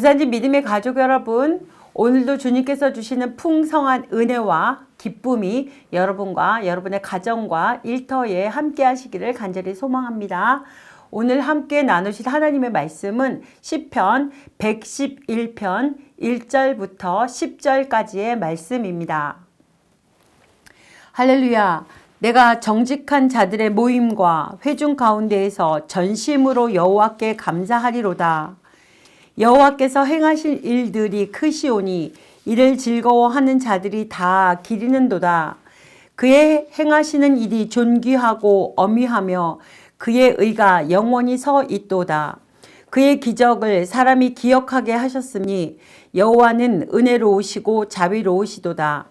부산지 믿음의 가족 여러분, 오늘도 주님께서 주시는 풍성한 은혜와 기쁨이 여러분과 여러분의 가정과 일터에 함께 하시기를 간절히 소망합니다. 오늘 함께 나누실 하나님의 말씀은 시편 111편 1절부터 10절까지의 말씀입니다. 할렐루야! 내가 정직한 자들의 모임과 회중 가운데에서 전심으로 여호와께 감사하리로다. 여호와께서 행하실 일들이 크시오니 이를 즐거워하는 자들이 다 기리는도다. 그의 행하시는 일이 존귀하고 어미하며 그의 의가 영원히 서 있도다. 그의 기적을 사람이 기억하게 하셨으니 여호와는 은혜로우시고 자비로우시도다.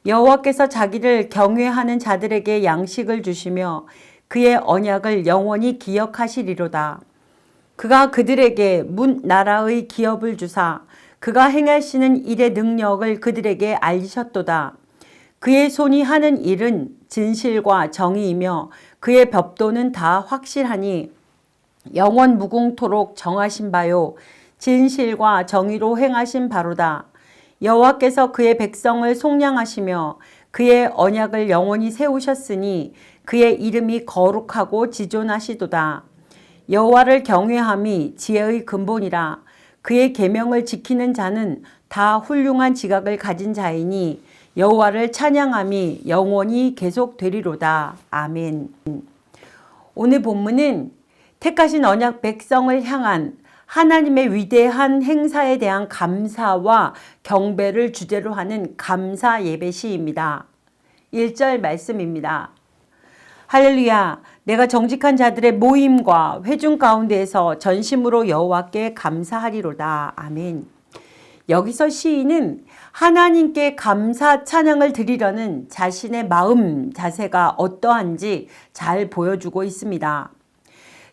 여호와께서 자기를 경외하는 자들에게 양식을 주시며 그의 언약을 영원히 기억하시리로다. 그가 그들에게 문 나라의 기업을 주사 그가 행하시는 일의 능력을 그들에게 알리셨도다. 그의 손이 하는 일은 진실과 정의이며 그의 법도는 다 확실하니 영원 무궁토록 정하신 바요 진실과 정의로 행하신 바로다. 여호와께서 그의 백성을 속량하시며 그의 언약을 영원히 세우셨으니 그의 이름이 거룩하고 지존하시도다. 여호와를 경외함이 지혜의 근본이라. 그의 계명을 지키는 자는 다 훌륭한 지각을 가진 자이니 여호와를 찬양함이 영원히 계속되리로다. 아멘. 오늘 본문은 택하신 언약 백성을 향한 하나님의 위대한 행사에 대한 감사와 경배를 주제로 하는 감사 예배 시입니다. 1절 말씀입니다. 할렐루야! 내가 정직한 자들의 모임과 회중 가운데에서 전심으로 여호와께 감사하리로다. 아멘. 여기서 시인은 하나님께 감사 찬양을 드리려는 자신의 마음 자세가 어떠한지 잘 보여주고 있습니다.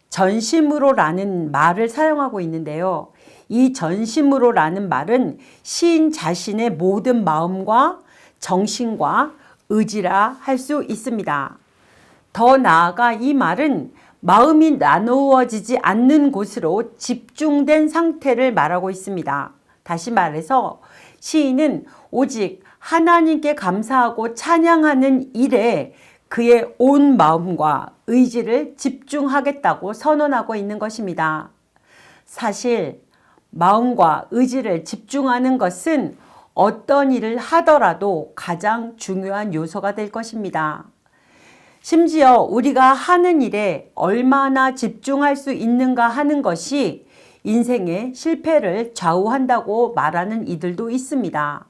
전심으로라는 말을 사용하고 있는데요. 이 전심으로라는 말은 시인 자신의 모든 마음과 정신과 의지라 할 수 있습니다. 더 나아가 이 말은 마음이 나누어지지 않는 곳으로 집중된 상태를 말하고 있습니다. 다시 말해서 시인은 오직 하나님께 감사하고 찬양하는 일에 그의 온 마음과 의지를 집중하겠다고 선언하고 있는 것입니다. 사실 마음과 의지를 집중하는 것은 어떤 일을 하더라도 가장 중요한 요소가 될 것입니다. 심지어 우리가 하는 일에 얼마나 집중할 수 있는가 하는 것이 인생의 실패를 좌우한다고 말하는 이들도 있습니다.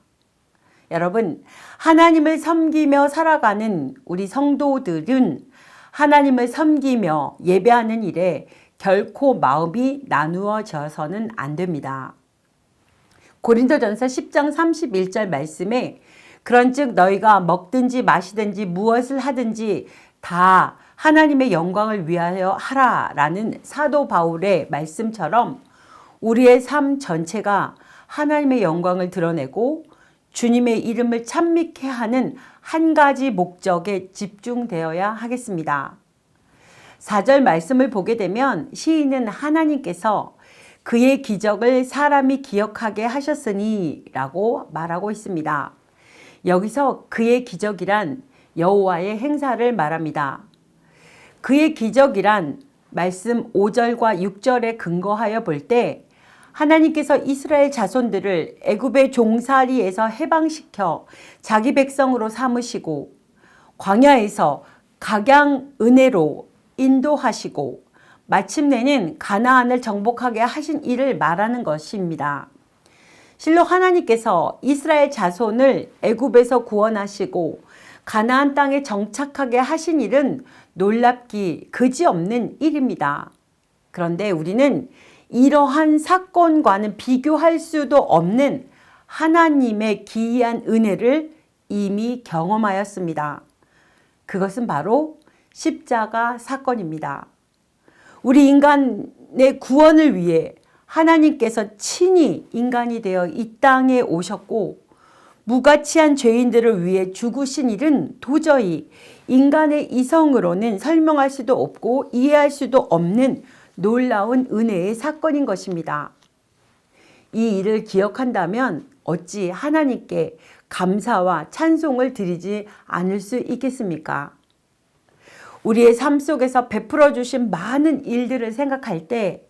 여러분, 하나님을 섬기며 살아가는 우리 성도들은 하나님을 섬기며 예배하는 일에 결코 마음이 나누어져서는 안 됩니다. 고린도전서 10장 31절 말씀에 그런즉 너희가 먹든지 마시든지 무엇을 하든지 다 하나님의 영광을 위하여 하라라는 사도 바울의 말씀처럼 우리의 삶 전체가 하나님의 영광을 드러내고 주님의 이름을 찬미케 하는 한 가지 목적에 집중되어야 하겠습니다. 4절 말씀을 보게 되면 시인은 하나님께서 그의 기적을 사람이 기억하게 하셨으니 라고 말하고 있습니다. 여기서 그의 기적이란 여호와의 행사를 말합니다. 그의 기적이란 말씀 5절과 6절에 근거하여 볼 때 하나님께서 이스라엘 자손들을 애굽의 종살이에서 해방시켜 자기 백성으로 삼으시고 광야에서 각양 은혜로 인도하시고 마침내는 가나안을 정복하게 하신 일을 말하는 것입니다. 실로 하나님께서 이스라엘 자손을 애굽에서 구원하시고 가나안 땅에 정착하게 하신 일은 놀랍기 그지없는 일입니다. 그런데 우리는 이러한 사건과는 비교할 수도 없는 하나님의 기이한 은혜를 이미 경험하였습니다. 그것은 바로 십자가 사건입니다. 우리 인간의 구원을 위해 하나님께서 친히 인간이 되어 이 땅에 오셨고 무가치한 죄인들을 위해 죽으신 일은 도저히 인간의 이성으로는 설명할 수도 없고 이해할 수도 없는 놀라운 은혜의 사건인 것입니다. 이 일을 기억한다면 어찌 하나님께 감사와 찬송을 드리지 않을 수 있겠습니까? 우리의 삶 속에서 베풀어 주신 많은 일들을 생각할 때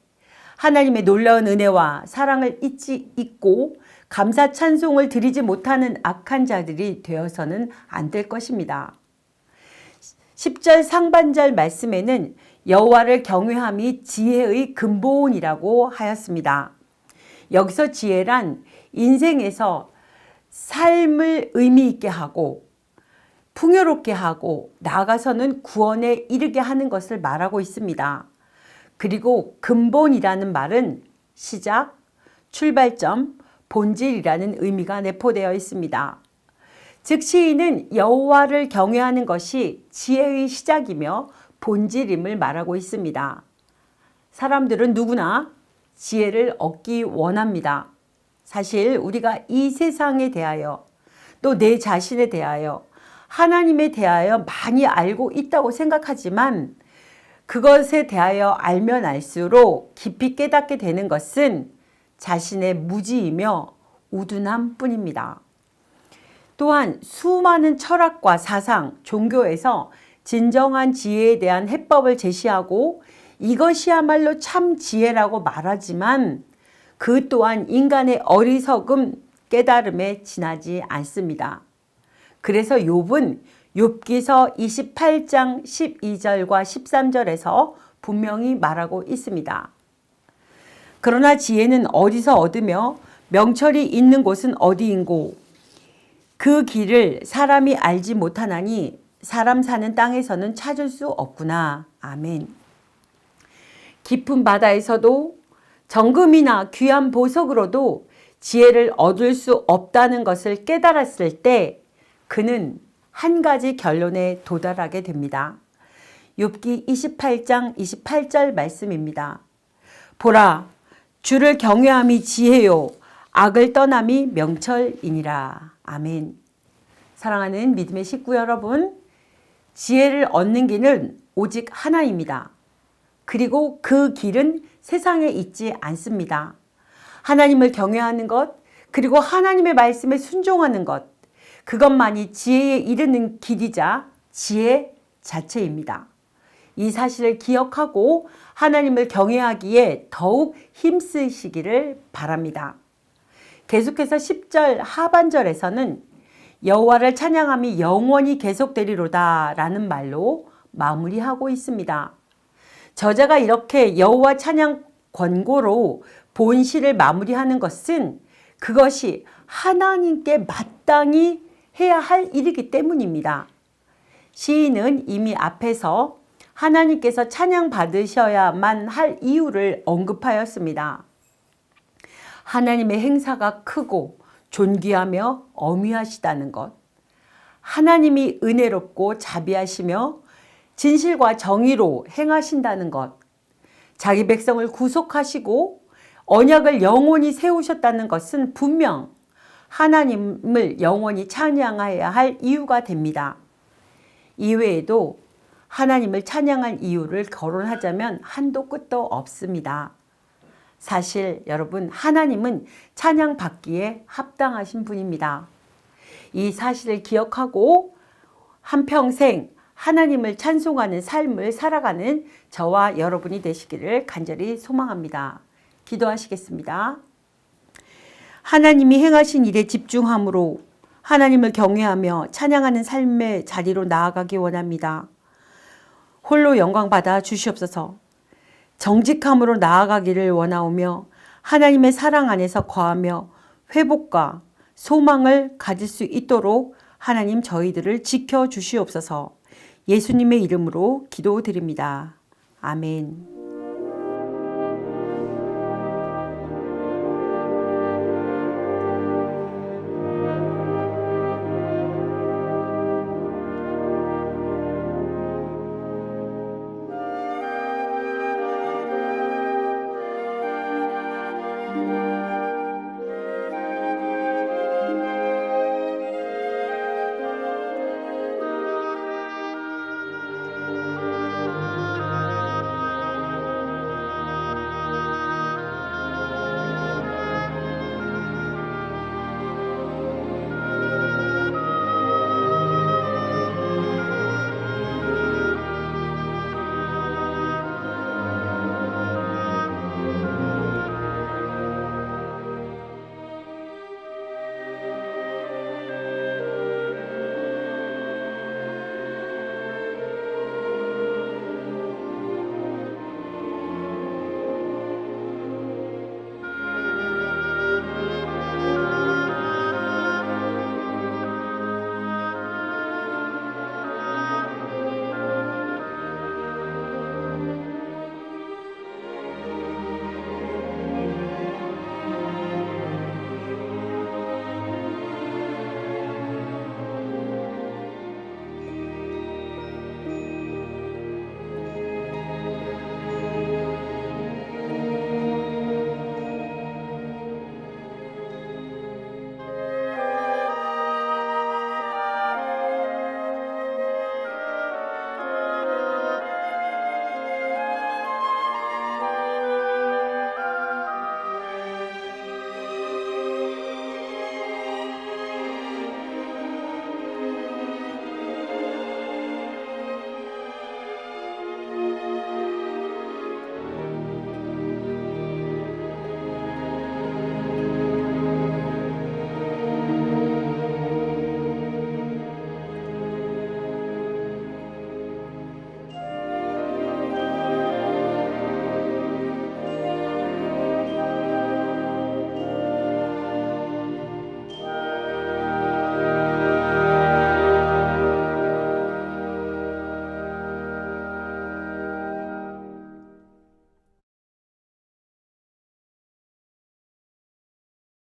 하나님의 놀라운 은혜와 사랑을 잊고 감사 찬송을 드리지 못하는 악한 자들이 되어서는 안 될 것입니다. 10절 상반절 말씀에는 여호와를 경외함이 지혜의 근본이라고 하였습니다. 여기서 지혜란 인생에서 삶을 의미 있게 하고 풍요롭게 하고 나아가서는 구원에 이르게 하는 것을 말하고 있습니다. 그리고 근본이라는 말은 시작, 출발점, 본질이라는 의미가 내포되어 있습니다. 즉 시인은 여호와를 경외하는 것이 지혜의 시작이며 본질임을 말하고 있습니다. 사람들은 누구나 지혜를 얻기 원합니다. 사실 우리가 이 세상에 대하여 또 내 자신에 대하여 하나님에 대하여 많이 알고 있다고 생각하지만 그것에 대하여 알면 알수록 깊이 깨닫게 되는 것은 자신의 무지이며 우둔함 뿐입니다. 또한 수많은 철학과 사상, 종교에서 진정한 지혜에 대한 해법을 제시하고 이것이야말로 참 지혜라고 말하지만 그 또한 인간의 어리석음, 깨달음에 지나지 않습니다. 그래서 욥은 욥기서 28장 12절과 13절에서 분명히 말하고 있습니다. 그러나 지혜는 어디서 얻으며 명철이 있는 곳은 어디인고 그 길을 사람이 알지 못하나니 사람 사는 땅에서는 찾을 수 없구나. 아멘. 깊은 바다에서도 정금이나 귀한 보석으로도 지혜를 얻을 수 없다는 것을 깨달았을 때 그는 한 가지 결론에 도달하게 됩니다. 욥기 28장 28절 말씀입니다. 보라, 주를 경외함이 지혜요, 악을 떠남이 명철이니라. 아멘. 사랑하는 믿음의 식구 여러분, 지혜를 얻는 길은 오직 하나입니다. 그리고 그 길은 세상에 있지 않습니다. 하나님을 경외하는 것, 그리고 하나님의 말씀에 순종하는 것, 그것만이 지혜에 이르는 길이자 지혜 자체입니다. 이 사실을 기억하고 하나님을 경외하기에 더욱 힘쓰시기를 바랍니다. 계속해서 10절 하반절에서는 여호와를 찬양함이 영원히 계속되리로다 라는 말로 마무리하고 있습니다. 저자가 이렇게 여호와 찬양 권고로 본시를 마무리하는 것은 그것이 하나님께 마땅히 해야 할 일이기 때문입니다. 시인은 이미 앞에서 하나님께서 찬양 받으셔야만 할 이유를 언급하였습니다. 하나님의 행사가 크고 존귀하며 어미하시다는 것, 하나님이 은혜롭고 자비하시며 진실과 정의로 행하신다는 것, 자기 백성을 구속하시고 언약을 영원히 세우셨다는 것은 분명 하나님을 영원히 찬양해야 할 이유가 됩니다. 이외에도 하나님을 찬양할 이유를 거론하자면 한도 끝도 없습니다. 사실 여러분, 하나님은 찬양받기에 합당하신 분입니다. 이 사실을 기억하고 한평생 하나님을 찬송하는 삶을 살아가는 저와 여러분이 되시기를 간절히 소망합니다. 기도하시겠습니다. 하나님이 행하신 일에 집중함으로 하나님을 경외하며 찬양하는 삶의 자리로 나아가기 원합니다. 홀로 영광받아 주시옵소서. 정직함으로 나아가기를 원하오며 하나님의 사랑 안에서 거하며 회복과 소망을 가질 수 있도록 하나님 저희들을 지켜주시옵소서. 예수님의 이름으로 기도드립니다. 아멘.